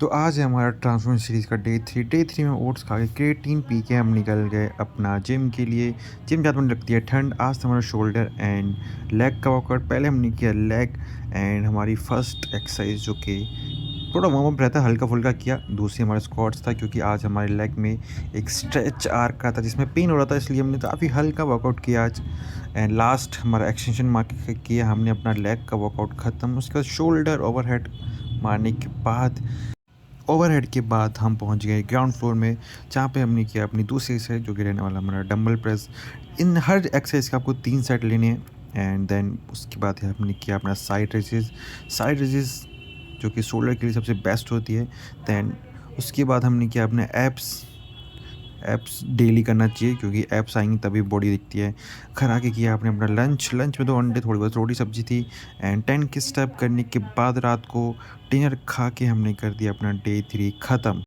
तो आज है हमारा ट्रांसफॉर्मेशन सीरीज़ का डे 3 में ओट्स खा के क्रिएटिन पी के हम निकल गए अपना जिम के लिए। जिम जाते में लगती है ठंड। आज था हमारा शोल्डर एंड लेग का वर्कआउट। पहले हमने किया लेग एंड हमारी फर्स्ट एक्सरसाइज जो कि थोड़ा वार्म अप रहता है, हल्का फुल्का किया। दूसरी हमारा स्क्वाट्स था क्योंकि आज हमारे लेग में एक स्ट्रेच आर्क का था जिसमें पेन हो रहा था, इसलिए हमने काफ़ी हल्का वर्कआउट किया आज। एंड लास्ट हमारा एक्सटेंशन मार के किया हमने अपना लेग का वर्कआउट ख़त्म। उसके बाद शोल्डर ओवरहेड मारने के बाद ओवरहेड के बाद हम पहुंच गए ग्राउंड फ्लोर में, जहाँ पे हमने किया अपनी दूसरी एक्सरसाइज जो कि रहने वाला हमारा डंबल प्रेस। इन हर एक्सरसाइज का आपको 3 सेट लेने हैं। एंड देन उसके बाद हमने किया अपना साइड रेजेस जो कि शोल्डर के लिए सबसे बेस्ट होती है। देन उसके बाद हमने किया अपने एप्स। एप्स डेली करना चाहिए क्योंकि एप्स आएंगी तभी बॉडी दिखती है। घर आके किया आपने अपना लंच में 2 अंडे, थोड़ी बहुत रोटी सब्जी थी। एंड 10 के स्टेप करने के बाद रात को डिनर खा के हमने कर दिया अपना डे 3 ख़त्म।